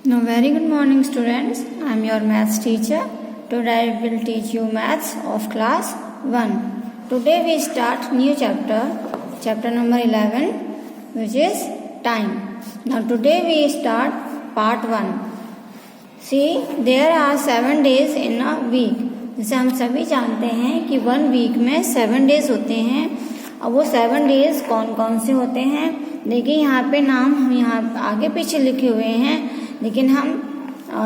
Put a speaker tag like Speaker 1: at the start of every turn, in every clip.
Speaker 1: Now, very good morning, students. I am your maths teacher. Today I will teach you maths of class 1. Today we start new chapter number 11, which is time. Now, today we start part 1. See, there are 7 days in a week. जैसे हम सभी जानते हैं कि 1 week में 7 days होते हैं. अब वो 7 डेज कौन कौन से होते हैं, देखिए यहाँ पे नाम हम यहाँ आगे पीछे लिखे हुए हैं, लेकिन हम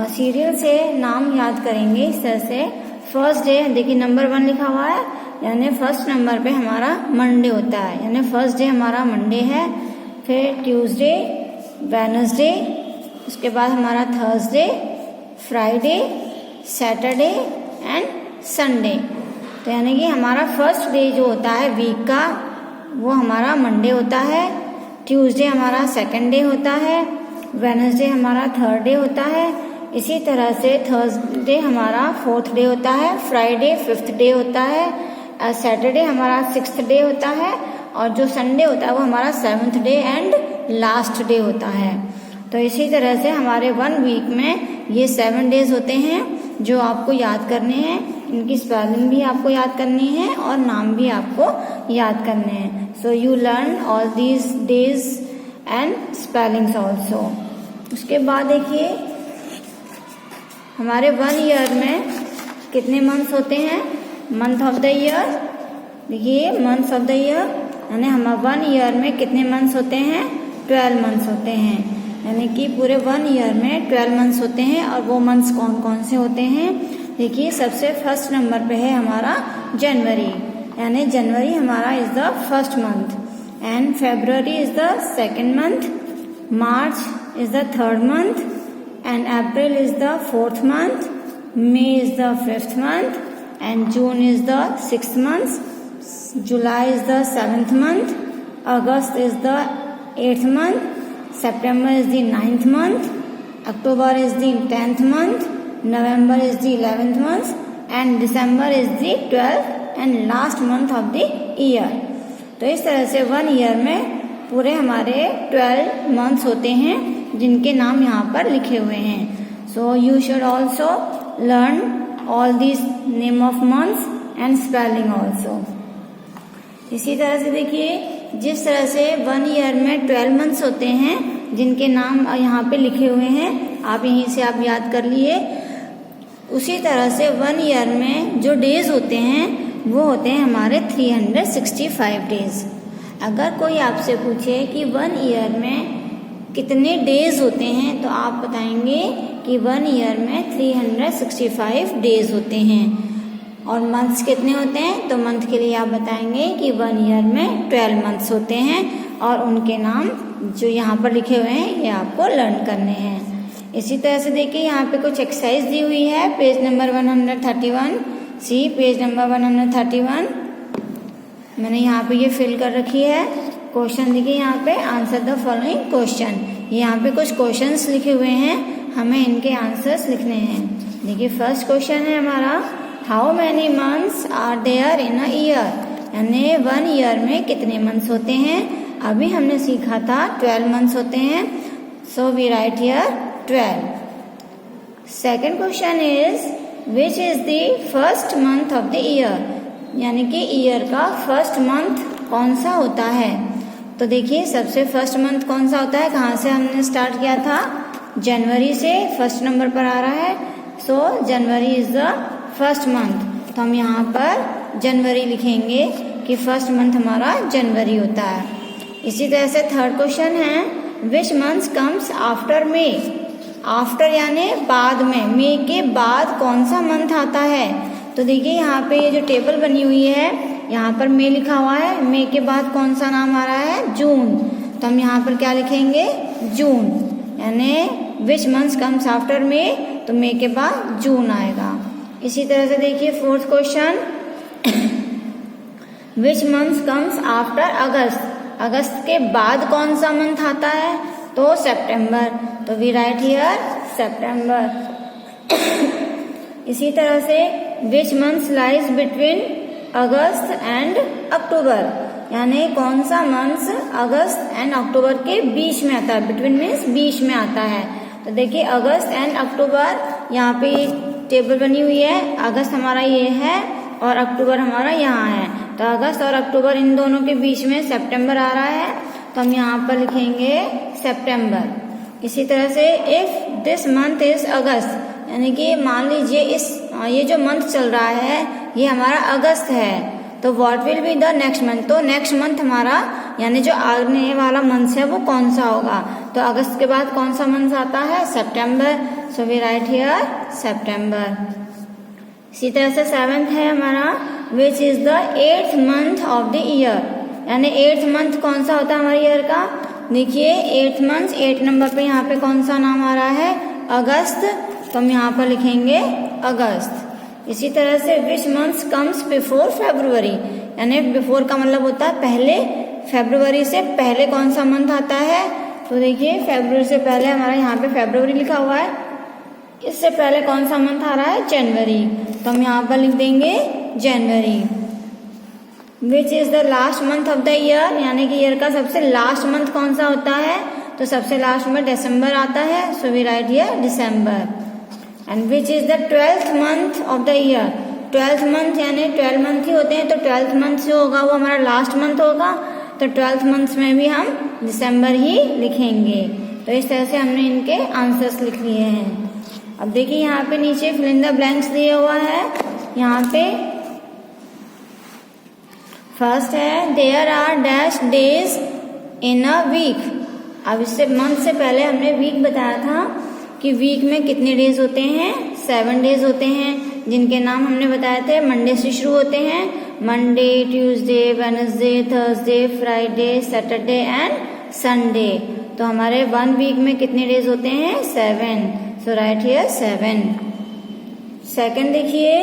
Speaker 1: सीरियल से नाम याद करेंगे इस तरह से. फर्स्ट डे देखिए नंबर 1 लिखा हुआ है, यानी फर्स्ट नंबर पे हमारा मंडे होता है, यानी फर्स्ट डे हमारा मंडे है. फिर ट्यूसडे, वेडनेसडे, उसके बाद हमारा Thursday, Friday, Saturday and Sunday. तो यानी कि हमारा फर्स्ट डे जो होता है वीक का वो हमारा मंडे होता है, ट्यूसडे हमारा सेकंड डे होता है, वेडनेसडे हमारा थर्ड डे होता है, इसी तरह से थर्सडे हमारा फोर्थ डे होता है, फ्राइडे फिफ्थ डे होता है, सैटरडे हमारा सिक्स्थ डे होता है, और जो संडे होता है वो हमारा seventh day and last day होता है. तो इसी तरह से हमारे 1 वीक में ये 7 डेज होते हैं जो आपको याद करने हैं. इनकी स्पेलिंग भी आपको याद करनी है और नाम भी आपको याद करने हैं. So you learn all these days and spellings also. उसके बाद देखिए हमारे 1 ईयर में कितने मंथ्स होते हैं. मंथ ऑफ द ईयर, देखिए मंथ्स ऑफ द ईयर यानी हमारे 1 ईयर में कितने मंथ्स होते हैं, 12 मंथ्स होते हैं. यानी कि पूरे 1 ईयर में 12 मंथ्स होते हैं. और वो मंथ्स कौन कौन से होते हैं, देखिए सबसे फर्स्ट नंबर पे है हमारा जनवरी, यानी जनवरी हमारा is the first month, and February is the second month, March is the third month, and April is the fourth month, may is the fifth month, and June is the sixth month, July is the seventh month, August is the 8th month, September is the 9th month, October is the 10th month, November is the 11th month, and December is the 12th and last month of the year. तो इस तरह से 1 year में पूरे हमारे 12 months होते हैं जिनके नाम यहाँ पर लिखे हुए हैं. So you should also learn all these name of months and spelling also. इसी तरह से देखिए जिस तरह से 1 ईयर में 12 मंथ्स होते हैं जिनके नाम यहाँ पे लिखे हुए हैं, आप यहीं से आप याद कर लिए. उसी तरह से 1 ईयर में जो डेज होते हैं वो होते हैं हमारे 365 डेज. अगर कोई आपसे पूछे कि 1 ईयर में कितने डेज होते हैं तो आप बताएंगे कि 1 ईयर में 365 डेज होते हैं. और मंथ्स कितने होते हैं, तो मंथ के लिए आप बताएंगे कि 1 ईयर में 12 मंथ्स होते हैं, और उनके नाम जो यहाँ पर लिखे हुए हैं ये आपको लर्न करने हैं. इसी तरह से देखिए यहाँ पे कुछ एक्सरसाइज दी हुई है, पेज नंबर 131. सी पेज नंबर 131 मैंने यहाँ पे ये फिल कर रखी है. क्वेश्चन देखिए यहाँ पे आंसर द फॉलोइंग क्वेश्चन. यहाँ पे कुछ क्वेश्चंस लिखे हुए हैं, हमें इनके आंसर्स लिखने हैं. देखिए फर्स्ट क्वेश्चन है हमारा, how many months are there in a year, यानी 1 ईयर में कितने मंथ्स होते हैं. अभी हमने सीखा था 12 मंथ्स होते हैं, so we write here 12. Second question is which is the first month of the year, यानी कि ईयर का फर्स्ट मंथ कौन सा होता है. तो देखिए सबसे फर्स्ट मंथ कौन सा होता है, कहाँ से हमने स्टार्ट किया था, जनवरी से फर्स्ट नंबर पर आ रहा है. So January is the first month, तो हम यहाँ पर जनवरी लिखेंगे कि फर्स्ट मंथ हमारा जनवरी होता है. इसी तरह से थर्ड क्वेश्चन है, विच मंथ कम्स आफ्टर मे, आफ्टर यानी बाद में, मे के बाद कौन सा मंथ आता है. तो देखिए यहाँ पे ये जो टेबल बनी हुई है यहाँ पर मे लिखा हुआ है, मे के बाद कौन सा नाम आ रहा है, जून. तो हम यहाँ पर क्या लिखेंगे, जून, यानी विच मंथ कम्स आफ्टर मे, तो मे के बाद जून आएगा. इसी तरह से देखिए fourth question, which month comes after August, अगस्त के बाद कौन सा मंथ आता है, तो सितंबर. तो वी राइट हियर सितंबर. इसी तरह से which month lies between August and October, यानी कौन सा मंथ अगस्त एंड अक्टूबर के बीच में आता है, बिटवीन मीन्स बीच में आता है. तो देखिए अगस्त एंड अक्टूबर, यहाँ पे टेबल बनी हुई है। अगस्त हमारा ये है और अक्टूबर हमारा यहाँ है। तो अगस्त और अक्टूबर इन दोनों के बीच में सितंबर आ रहा है, तो हम यहाँ पर लिखेंगे सितंबर। इसी तरह से इफ दिस मंथ इज अगस्त, यानी कि मान लीजिए ये जो मंथ चल रहा है ये हमारा अगस्त है, तो what will be the next month, तो नेक्स्ट मंथ हमारा यानी जो आने वाला मंथ है वो कौन सा होगा। तो अगस्त के बाद कौन सा मंथ आता है, सितंबर। सो वी राइट हियर सितंबर। इसी तरह से 7th है हमारा विच is the 8th month of the year, यानी 8th मंथ कौन सा होता है हमारे ईयर का। देखिए 8th मंथ 8 नंबर पे यहाँ पे कौन सा नाम आ रहा है, अगस्त, तो हम यहाँ पर लिखेंगे अगस्त। इसी तरह से which month comes before February, यानी बिफोर का मतलब होता है पहले, फेब्रुवरी से पहले कौन सा मंथ आता है। तो देखिए फरवरी से पहले हमारा यहाँ पे फेब्रुवरी लिखा हुआ है, इससे पहले कौन सा मंथ आ रहा है, जनवरी, तो हम यहाँ पर लिख देंगे जनवरी। Which is the last month of the year, यानी कि ईयर का सबसे लास्ट मंथ कौन सा होता है, तो सबसे लास्ट में दिसंबर आता है। So we write here December. And which is the 12th month of the year, 12th month यानी 12 मंथ ही होते हैं, तो 12th मंथ जो होगा वो हमारा लास्ट मंथ होगा, तो 12th मंथ में भी हम दिसंबर ही लिखेंगे। तो इस तरह से हमने इनके आंसर्स लिख लिए हैं। अब देखिए यहाँ पे नीचे फिल इन द ब्लैंक्स दिया हुआ है। यहाँ पे फर्स्ट है there are dash days in a week. अब इससे मंथ से पहले हमने वीक बताया था कि वीक में कितने डेज होते हैं, 7 डेज होते हैं, जिनके नाम हमने बताए थे मंडे से शुरू होते हैं, Monday, Tuesday, Wednesday, Thursday, Friday, Saturday and Sunday. तो हमारे 1 वीक में कितने डेज होते हैं, 7। So write here 7। सेकंड देखिए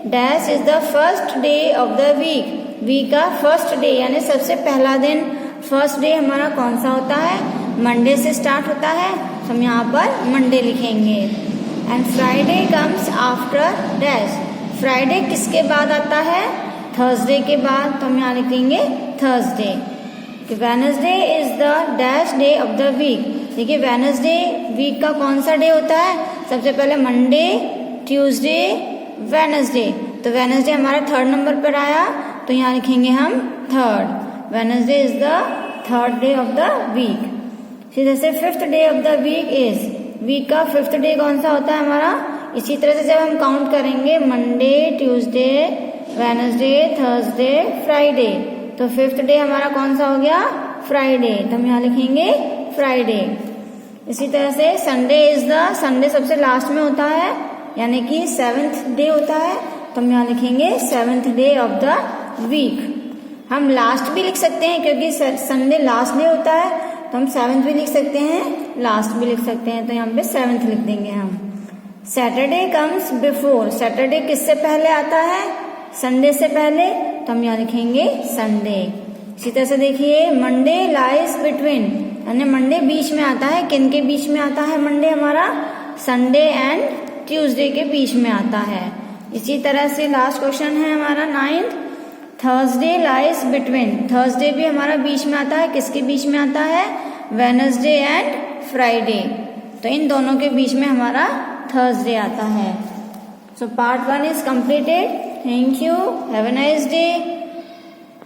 Speaker 1: dash is the first day of the week, week का फर्स्ट डे यानी सबसे पहला दिन, फर्स्ट डे हमारा कौन सा होता है, मंडे से स्टार्ट होता है, तो हम यहाँ पर मंडे लिखेंगे। And Friday comes after dash, Friday किसके बाद आता है, थर्सडे के बाद, तो हम यहाँ लिखेंगे Thursday. Wednesday is the dash day of the week, देखिए वेडनेसडे वीक का कौन सा डे होता है, सबसे पहले मंडे, ट्यूसडे, वेडनेसडे, तो वेडनेसडे हमारा 3rd नंबर पर आया, तो यहाँ लिखेंगे हम 3rd। Wednesday is the 3rd day of the week. सीधे से 5th day of the week is, week का 5th डे कौन सा होता है हमारा। इसी तरह से जब हम काउंट करेंगे Monday, Tuesday, Wednesday, Thursday, Friday, तो 5th डे हमारा कौन सा हो गया, फ्राइडे, तो हम यहाँ लिखेंगे फ्राइडे। इसी तरह से संडे इज द, संडे सबसे लास्ट में होता है यानी कि 7th डे होता है, तो हम यहाँ लिखेंगे 7th day of the week. हम लास्ट भी लिख सकते हैं क्योंकि संडे लास्ट डे होता है, तो हम 7th भी लिख सकते हैं, लास्ट भी लिख सकते हैं, तो यहाँ पे 7th लिख देंगे हम। सैटरडे कम्स बिफोर, सैटरडे किससे पहले आता है, संडे से पहले, तो हम यहाँ लिखेंगे संडे। इसी तरह से देखिए मंडे लाइज बिटवीन, यानी मंडे बीच में आता है, किन के बीच में आता है मंडे हमारा, संडे एंड ट्यूसडे के बीच में आता है। इसी तरह से लास्ट क्वेश्चन है हमारा 9th, Thursday lies between, Thursday भी हमारा बीच में आता है, किसके बीच में आता है, वेडनेसडे एंड फ्राइडे, तो इन दोनों के बीच में हमारा थर्सडे आता है। So part 1 is completed. Thank you, have a nice day.